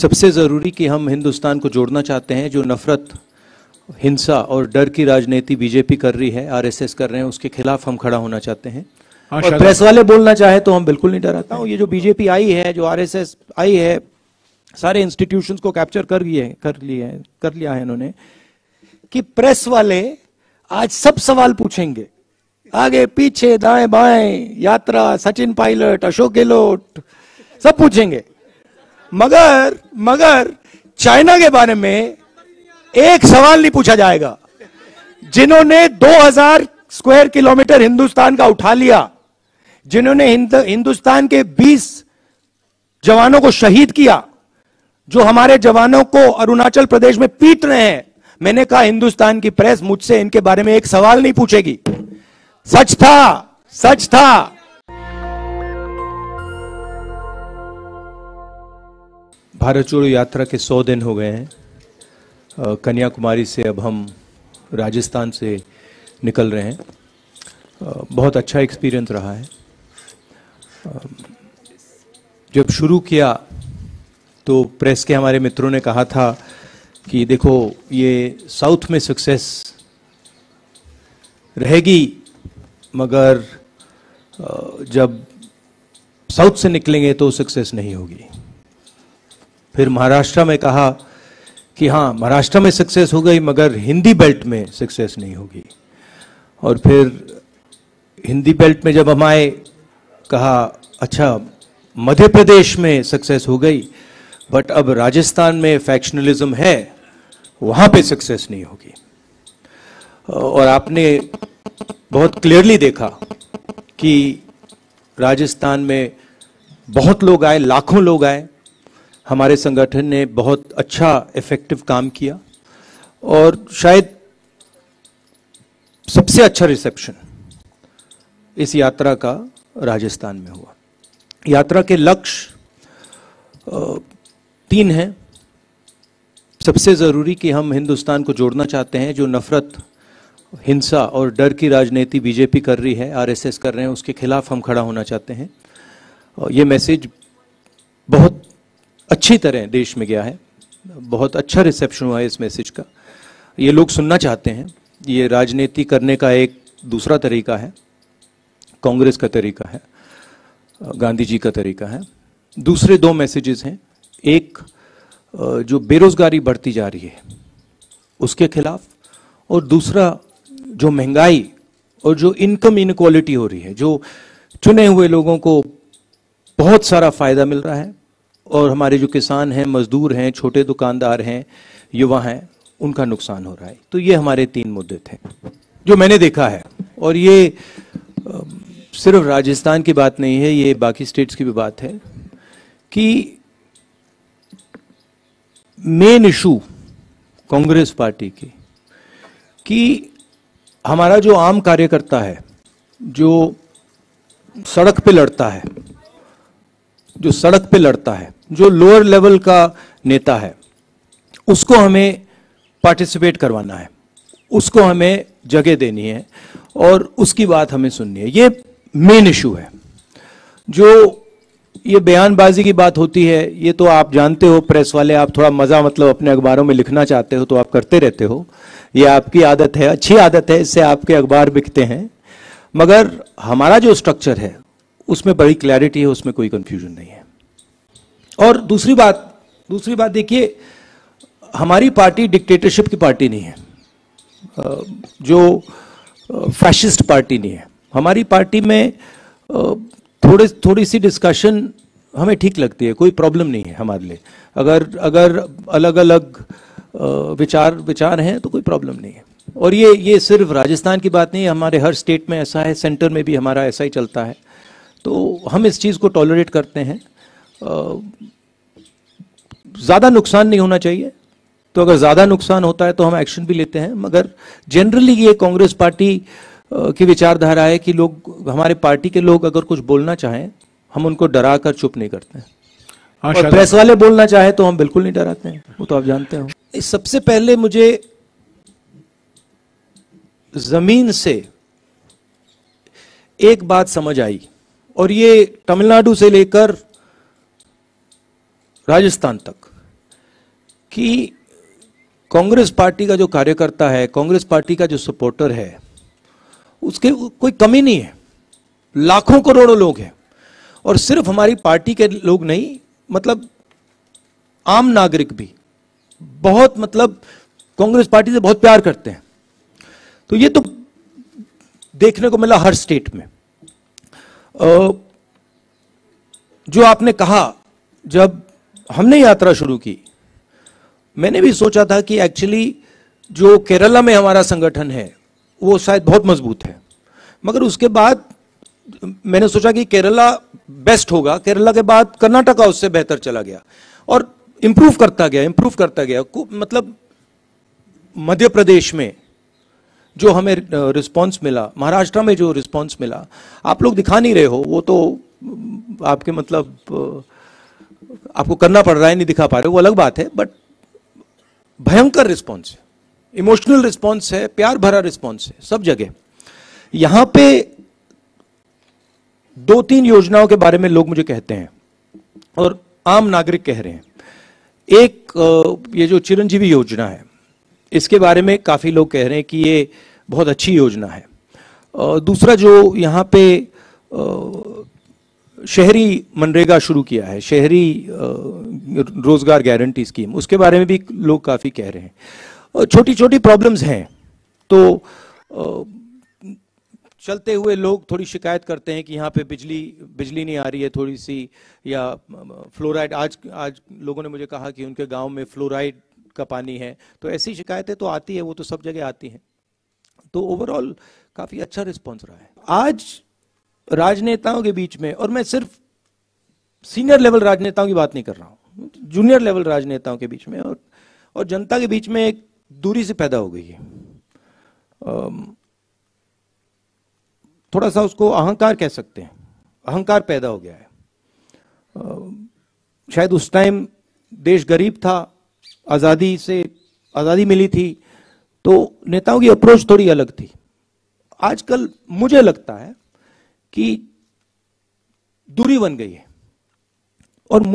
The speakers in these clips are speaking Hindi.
सबसे ज़रूरी कि हम हिंदुस्तान को जोड़ना चाहते हैं। जो नफरत, हिंसा और डर की राजनीति बीजेपी कर रही है, आरएसएस कर रहे हैं, उसके खिलाफ हम खड़ा होना चाहते हैं। और प्रेस वाले बोलना चाहे तो हम बिल्कुल नहीं डराते हैं। ये जो बीजेपी आई है, जो आरएसएस आई है, सारे इंस्टीट्यूशंस को कैप्चर कर लिया है इन्होंने, कि प्रेस वाले आज सब सवाल पूछेंगे, आगे पीछे दाएं बाएं, यात्रा, सचिन पायलट, अशोक गहलोत, सब पूछेंगे। मगर चाइना के बारे में एक सवाल नहीं पूछा जाएगा। जिन्होंने 2000 स्क्वायर किलोमीटर हिंदुस्तान का उठा लिया, जिन्होंने हिंदुस्तान के 20 जवानों को शहीद किया, जो हमारे जवानों को अरुणाचल प्रदेश में पीट रहे हैं, मैंने कहा हिंदुस्तान की प्रेस मुझसे इनके बारे में एक सवाल नहीं पूछेगी। सच था। भारत जोड़ो यात्रा के 100 दिन हो गए हैं। कन्याकुमारी से अब हम राजस्थान से निकल रहे हैं। बहुत अच्छा एक्सपीरियंस रहा है। जब शुरू किया तो प्रेस के हमारे मित्रों ने कहा था कि देखो ये साउथ में सक्सेस रहेगी, मगर जब साउथ से निकलेंगे तो सक्सेस नहीं होगी। फिर महाराष्ट्र में कहा कि हाँ, महाराष्ट्र में सक्सेस हो गई, मगर हिंदी बेल्ट में सक्सेस नहीं होगी। और फिर हिंदी बेल्ट में जब हम आए, कहा अच्छा मध्य प्रदेश में सक्सेस हो गई, बट अब राजस्थान में फैक्शनलिज्म है, वहां पे सक्सेस नहीं होगी। और आपने बहुत क्लियरली देखा कि राजस्थान में बहुत लोग आए, लाखों लोग आए। हमारे संगठन ने बहुत अच्छा इफेक्टिव काम किया और शायद सबसे अच्छा रिसेप्शन इस यात्रा का राजस्थान में हुआ। यात्रा के लक्ष्य 3 हैं। सबसे ज़रूरी कि हम हिंदुस्तान को जोड़ना चाहते हैं। जो नफरत, हिंसा और डर की राजनीति बीजेपी कर रही है, आरएसएस कर रहे हैं, उसके खिलाफ हम खड़ा होना चाहते हैं। और ये मैसेज बहुत अच्छी तरह देश में गया है। बहुत अच्छा रिसेप्शन हुआ है इस मैसेज का। ये लोग सुनना चाहते हैं। ये राजनीति करने का एक दूसरा तरीका है, कांग्रेस का तरीका है, गांधी जी का तरीका है। दूसरे 2 मैसेजेस हैं। एक, जो बेरोजगारी बढ़ती जा रही है उसके खिलाफ, और दूसरा जो महंगाई और जो इनकम इनक्वालिटी हो रही है, जो चुने हुए लोगों को बहुत सारा फायदा मिल रहा है और हमारे जो किसान हैं, मजदूर हैं, छोटे दुकानदार हैं, युवा हैं, उनका नुकसान हो रहा है। तो ये हमारे 3 मुद्दे थे जो मैंने देखा है। और ये सिर्फ राजस्थान की बात नहीं है, ये बाकी स्टेट्स की भी बात है कि मेन इशू कांग्रेस पार्टी की कि हमारा जो आम कार्यकर्ता है, जो सड़क पे लड़ता है, जो लोअर लेवल का नेता है, उसको हमें पार्टिसिपेट करवाना है, उसको हमें जगह देनी है और उसकी बात हमें सुननी है। ये मेन इशू है। जो ये बयानबाजी की बात होती है, ये तो आप जानते हो, प्रेस वाले आप थोड़ा मजा मतलब अपने अखबारों में लिखना चाहते हो तो आप करते रहते हो। ये आपकी आदत है, अच्छी आदत है, इससे आपके अखबार बिकते हैं। मगर हमारा जो स्ट्रक्चर है उसमें बड़ी क्लैरिटी है, उसमें कोई कंफ्यूजन नहीं है। और दूसरी बात देखिए, हमारी पार्टी डिक्टेटरशिप की पार्टी नहीं है, जो फैशिस्ट पार्टी नहीं है। हमारी पार्टी में थोड़ी सी डिस्कशन हमें ठीक लगती है, कोई प्रॉब्लम नहीं है हमारे लिए। अगर अलग अलग विचार हैं तो कोई प्रॉब्लम नहीं है। और ये सिर्फ राजस्थान की बात नहीं है, हमारे हर स्टेट में ऐसा है, सेंटर में भी हमारा ऐसा ही चलता है। तो हम इस चीज़ को टॉलरेट करते हैं। ज़्यादा नुकसान नहीं होना चाहिए, तो अगर ज़्यादा नुकसान होता है तो हम एक्शन भी लेते हैं। मगर जनरली ये कांग्रेस पार्टी की विचारधारा है कि लोग, हमारे पार्टी के लोग अगर कुछ बोलना चाहें, हम उनको डरा कर चुप नहीं करते हैं। और प्रेस वाले बोलना चाहे तो हम बिल्कुल नहीं डराते हैं, वो तो आप जानते हो। सबसे पहले मुझे जमीन से एक बात समझ आई, और ये तमिलनाडु से लेकर राजस्थान तक कि कांग्रेस पार्टी का जो कार्यकर्ता है, कांग्रेस पार्टी का जो सपोर्टर है, उसके कोई कमी नहीं है। लाखों करोड़ों लोग हैं, और सिर्फ हमारी पार्टी के लोग नहीं, मतलब आम नागरिक भी बहुत, मतलब कांग्रेस पार्टी से बहुत प्यार करते हैं। तो ये तो देखने को मिला हर स्टेट में। जो आपने कहा, जब हमने यात्रा शुरू की, मैंने भी सोचा था कि एक्चुअली जो केरला में हमारा संगठन है वो शायद बहुत मजबूत है, मगर उसके बाद मैंने सोचा कि केरला बेस्ट होगा। केरला के बाद कर्नाटका उससे बेहतर चला गया और इंप्रूव करता गया। मतलब मध्य प्रदेश में जो हमें रिस्पांस मिला, महाराष्ट्र में जो रिस्पांस मिला, आप लोग दिखा नहीं रहे हो, वो तो आपके मतलब आपको करना पड़ रहा है, नहीं दिखा पा रहे हो, वो अलग बात है, बट भयंकर रिस्पांस है, इमोशनल रिस्पांस है, प्यार भरा रिस्पांस है सब जगह। यहां पे 2-3 योजनाओं के बारे में लोग मुझे कहते हैं और आम नागरिक कह रहे हैं। एक ये जो चिरंजीवी योजना है, इसके बारे में काफी लोग कह रहे हैं कि ये बहुत अच्छी योजना है। दूसरा जो यहाँ पे शहरी मनरेगा शुरू किया है, शहरी रोजगार गारंटी स्कीम, उसके बारे में भी लोग काफी कह रहे हैं। छोटी छोटी प्रॉब्लम्स हैं, तो चलते हुए लोग थोड़ी शिकायत करते हैं कि यहाँ पे बिजली नहीं आ रही है थोड़ी सी, या फ्लोराइड, आज लोगों ने मुझे कहा कि उनके गांव में फ्लोराइड का पानी है। तो ऐसी शिकायतें तो आती है, वो तो सब जगह आती हैं। तो ओवरऑल काफी अच्छा रिस्पॉन्स रहा है। आज राजनेताओं के बीच में, और मैं सिर्फ सीनियर लेवल राजनेताओं की बात नहीं कर रहा हूं, जूनियर लेवल राजनेताओं के बीच में और जनता के बीच में एक दूरी सी पैदा हो गई है। थोड़ा सा उसको अहंकार कह सकते हैं, अहंकार पैदा हो गया है। शायद उस टाइम देश गरीब था, आजादी मिली थी, तो नेताओं की अप्रोच थोड़ी अलग थी। आजकल मुझे लगता है कि दूरी बन गई है, और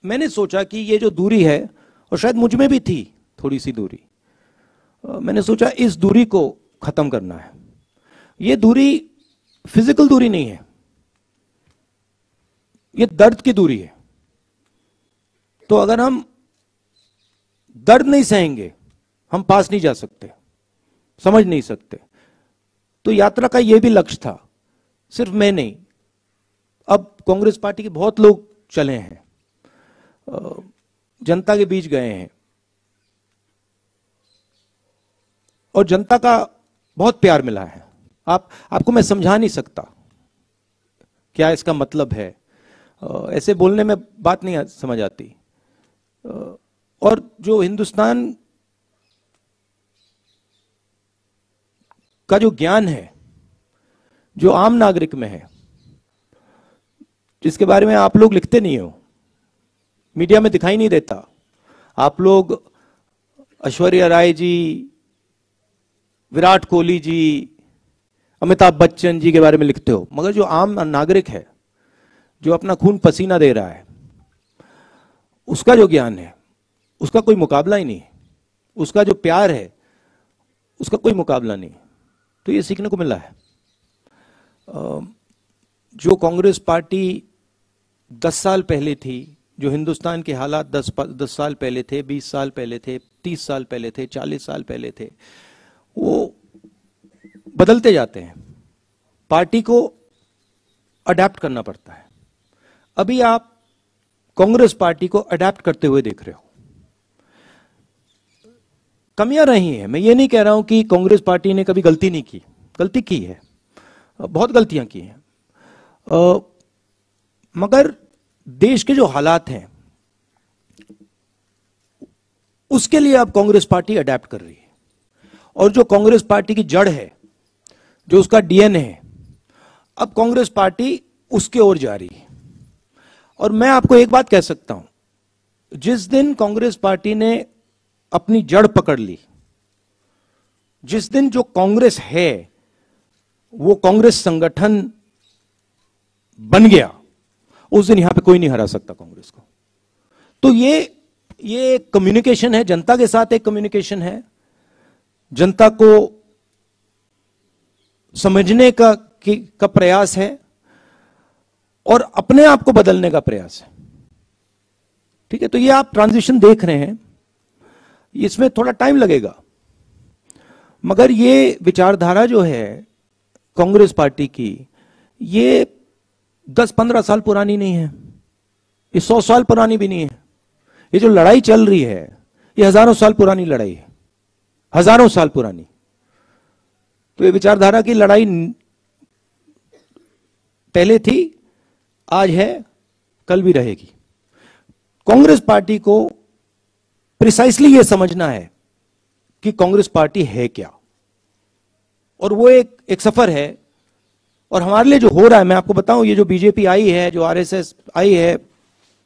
मैंने सोचा कि ये जो दूरी है, और शायद मुझ में भी थी थोड़ी सी दूरी, मैंने सोचा इस दूरी को खत्म करना है। ये दूरी फिजिकल दूरी नहीं है, ये दर्द की दूरी है। तो अगर हम दर्द नहीं सहेंगे, हम पास नहीं जा सकते, समझ नहीं सकते। तो यात्रा का यह भी लक्ष्य था, सिर्फ मैं नहीं, अब कांग्रेस पार्टी के बहुत लोग चले हैं, जनता के बीच गए हैं, और जनता का बहुत प्यार मिला है। आपको मैं समझा नहीं सकता क्या इसका मतलब है, ऐसे बोलने में बात नहीं समझ आती। और जो हिंदुस्तान का जो ज्ञान है, जो आम नागरिक में है, जिसके बारे में आप लोग लिखते नहीं हो, मीडिया में दिखाई नहीं देता। आप लोग ऐश्वर्या राय जी, विराट कोहली जी, अमिताभ बच्चन जी के बारे में लिखते हो, मगर जो आम नागरिक है, जो अपना खून पसीना दे रहा है, उसका जो ज्ञान है, उसका कोई मुकाबला ही नहीं। उसका जो प्यार है, उसका कोई मुकाबला नहीं। तो ये सीखने को मिला है। जो कांग्रेस पार्टी 10 साल पहले थी, जो हिंदुस्तान के हालात 10 साल पहले थे, 20 साल पहले थे, 30 साल पहले थे, 40 साल पहले थे, वो बदलते जाते हैं। पार्टी को अडेप्ट करना पड़ता है। अभी आप कांग्रेस पार्टी को अडेप्ट करते हुए देख रहे हो। कमियां रही हैं, मैं ये नहीं कह रहा हूं कि कांग्रेस पार्टी ने कभी गलती नहीं की, गलती की है, बहुत गलतियां की हैं, मगर देश के जो हालात हैं उसके लिए अब कांग्रेस पार्टी अडेप्ट कर रही है। और जो कांग्रेस पार्टी की जड़ है, जो उसका डीएनए है, अब कांग्रेस पार्टी उसके ओर जा रही है। और मैं आपको एक बात कह सकता हूं, जिस दिन कांग्रेस पार्टी ने अपनी जड़ पकड़ ली, जिस दिन जो कांग्रेस है वो कांग्रेस संगठन बन गया, उस दिन यहां पे कोई नहीं हरा सकता कांग्रेस को। तो ये ये एक कम्युनिकेशन है, जनता के साथ एक कम्युनिकेशन है, जनता को समझने का प्रयास है और अपने आप को बदलने का प्रयास है। ठीक है, तो ये आप ट्रांजिशन देख रहे हैं, इसमें थोड़ा टाइम लगेगा, मगर ये विचारधारा जो है कांग्रेस पार्टी की, ये 10-15 साल पुरानी नहीं है, ये 100 साल पुरानी भी नहीं है। ये जो लड़ाई चल रही है ये हजारों साल पुरानी लड़ाई है, हजारों साल पुरानी। तो ये विचारधारा की लड़ाई पहले थी, आज है, कल भी रहेगी। कांग्रेस पार्टी को प्रिसाइसली ये समझना है कि कांग्रेस पार्टी है क्या, और वो एक सफर है। और हमारे लिए जो हो रहा है, मैं आपको बताऊं, ये जो बीजेपी आई है, जो आरएसएस आई है,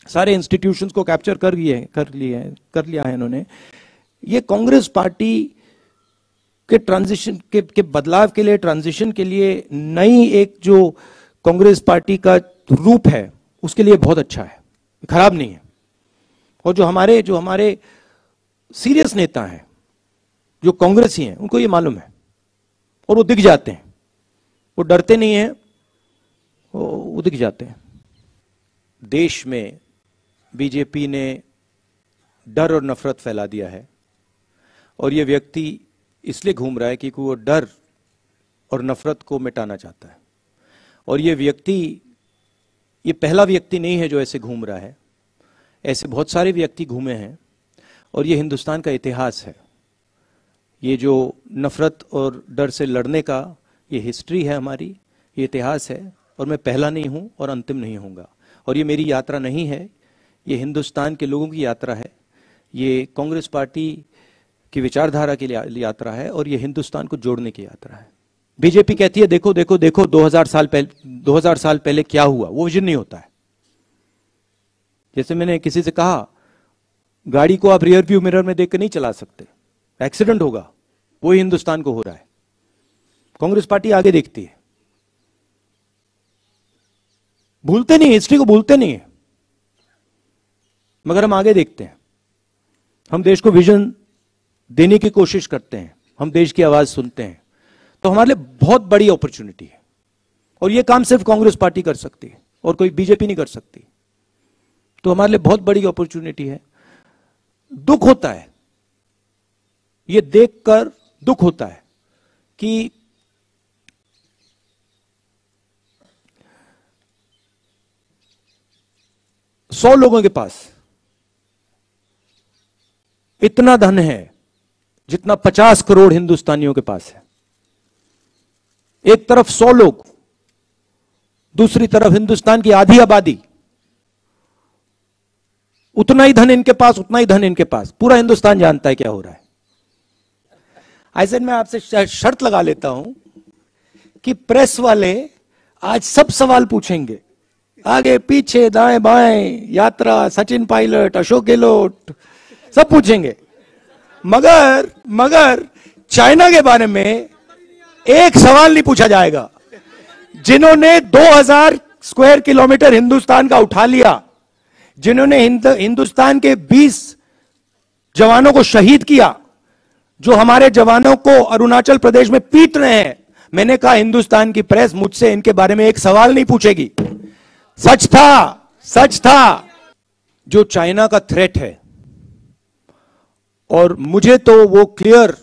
सारे इंस्टीट्यूशंस को कैप्चर कर लिया है इन्होंने। ये कांग्रेस पार्टी के ट्रांजिशन के बदलाव के लिए, ट्रांजिशन के लिए नई एक जो कांग्रेस पार्टी का रूप है, उसके लिए बहुत अच्छा है, खराब नहीं है। और जो हमारे सीरियस नेता हैं, जो कांग्रेसी हैं, उनको ये मालूम है और वो दिख जाते हैं, वो डरते नहीं हैं, वो दिख जाते हैं। देश में बीजेपी ने डर और नफरत फैला दिया है, और ये व्यक्ति इसलिए घूम रहा है क्योंकि वो डर और नफरत को मिटाना चाहता है। और ये पहला व्यक्ति नहीं है जो ऐसे घूम रहा है, ऐसे बहुत सारे व्यक्ति घूमे हैं, और ये हिंदुस्तान का इतिहास है। ये जो नफरत और डर से लड़ने का ये हिस्ट्री है हमारी, ये इतिहास है, और मैं पहला नहीं हूं और अंतिम नहीं होऊंगा। और ये मेरी यात्रा नहीं है, ये हिंदुस्तान के लोगों की यात्रा है, ये कांग्रेस पार्टी की विचारधारा की यात्रा है, और ये हिंदुस्तान को जोड़ने की यात्रा है। बीजेपी कहती है देखो देखो देखो 2000 साल पहले क्या हुआ, वो विजन नहीं होता है। जैसे मैंने किसी से कहा, गाड़ी को आप रियर व्यू मिरर में देखकर नहीं चला सकते, एक्सीडेंट होगा। वो हिंदुस्तान को हो रहा है। कांग्रेस पार्टी आगे देखती है, भूलते नहीं, हिस्ट्री को भूलते नहीं है, मगर हम आगे देखते हैं। हम देश को विजन देने की कोशिश करते हैं, हम देश की आवाज सुनते हैं। तो हमारे लिए बहुत बड़ी अपॉर्चुनिटी है, और यह काम सिर्फ कांग्रेस पार्टी कर सकती है और कोई बीजेपी नहीं कर सकती। तो हमारे लिए बहुत बड़ी अपॉर्चुनिटी है। दुख होता है, यह देखकर दुख होता है कि सौ लोगों के पास इतना धन है जितना 50 करोड़ हिंदुस्तानियों के पास है। एक तरफ 100 लोग, दूसरी तरफ हिंदुस्तान की आधी आबादी। उतना ही धन इनके पास, उतना ही धन इनके पास। पूरा हिंदुस्तान जानता है क्या हो रहा है। ऐसे मैं आपसे शर्त लगा लेता हूं कि प्रेस वाले आज सब सवाल पूछेंगे, आगे पीछे दाएं बाएं, यात्रा, सचिन पायलट, अशोक गहलोत, सब पूछेंगे। मगर चाइना के बारे में एक सवाल नहीं पूछा जाएगा। जिन्होंने 2000 स्क्वायर किलोमीटर हिंदुस्तान का उठा लिया, जिन्होंने हिंदुस्तान के 20 जवानों को शहीद किया, जो हमारे जवानों को अरुणाचल प्रदेश में पीट रहे हैं, मैंने कहा हिंदुस्तान की प्रेस मुझसे इनके बारे में एक सवाल नहीं पूछेगी। सच था। जो चाइना का थ्रेट है, और मुझे तो वो क्लियर,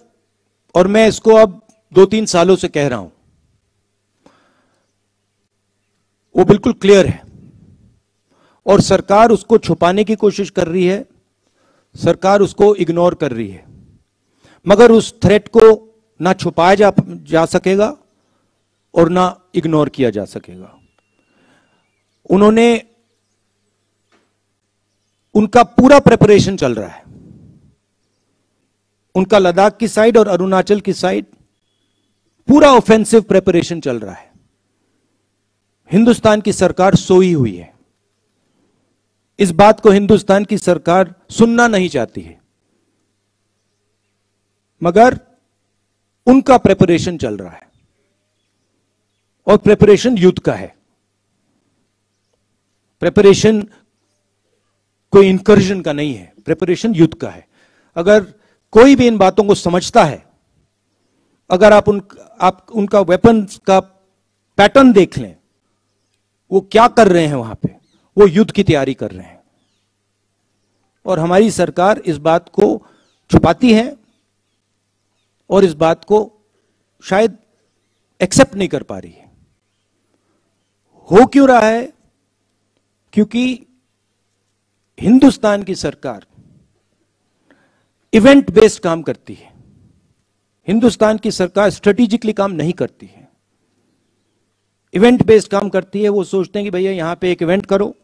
और मैं इसको अब 2-3 सालों से कह रहा हूं, वो बिल्कुल क्लियर है, और सरकार उसको छुपाने की कोशिश कर रही है, सरकार उसको इग्नोर कर रही है। मगर उस थ्रेट को ना छुपाया जा सकेगा और ना इग्नोर किया जा सकेगा। उनका पूरा प्रिपरेशन चल रहा है, उनका लद्दाख की साइड और अरुणाचल की साइड पूरा ऑफेंसिव प्रिपरेशन चल रहा है। हिंदुस्तान की सरकार सोई हुई है। इस बात को हिंदुस्तान की सरकार सुनना नहीं चाहती है, मगर उनका प्रिपरेशन चल रहा है, और प्रिपरेशन युद्ध का है। प्रिपरेशन कोई इंकर्जन का नहीं है, प्रिपरेशन युद्ध का है। अगर कोई भी इन बातों को समझता है, अगर आप उनका वेपन्स का पैटर्न देख लें, वो क्या कर रहे हैं वहां पे, वो युद्ध की तैयारी कर रहे हैं। और हमारी सरकार इस बात को छुपाती है और इस बात को शायद एक्सेप्ट नहीं कर पा रही है। हो क्यों रहा है? क्योंकि हिंदुस्तान की सरकार इवेंट बेस्ड काम करती है। हिंदुस्तान की सरकार स्ट्रेटेजिकली काम नहीं करती है, इवेंट बेस्ड काम करती है। वो सोचते हैं कि भैया यहां पे एक इवेंट करो,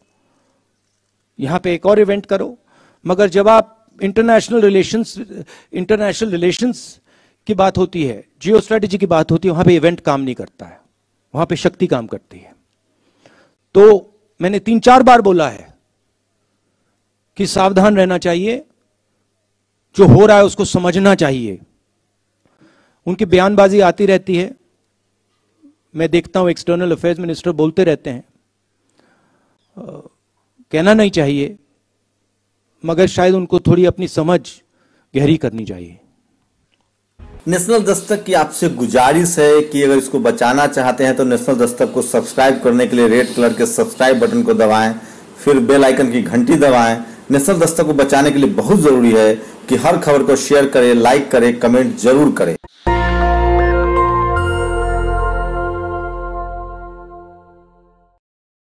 यहां पे एक और इवेंट करो, मगर जब आप इंटरनेशनल रिलेशंस की बात होती है, जियो स्ट्रेटेजी की बात होती है, वहां पे इवेंट काम नहीं करता है, वहां पे शक्ति काम करती है। तो मैंने 3-4 बार बोला है कि सावधान रहना चाहिए, जो हो रहा है उसको समझना चाहिए। उनकी बयानबाजी आती रहती है, मैं देखता हूं एक्सटर्नल अफेयर्स मिनिस्टर बोलते रहते हैं, कहना नहीं चाहिए, मगर शायद उनको थोड़ी अपनी समझ गहरी करनी चाहिए। नेशनल दस्तक की आपसे गुजारिश है कि अगर इसको बचाना चाहते हैं तो नेशनल दस्तक को सब्सक्राइब करने के लिए रेड कलर के सब्सक्राइब बटन को दबाएं, फिर बेल आइकन की घंटी दबाएं। नेशनल दस्तक को बचाने के लिए बहुत जरूरी है कि हर खबर को शेयर करें, लाइक करें, कमेंट जरूर करें।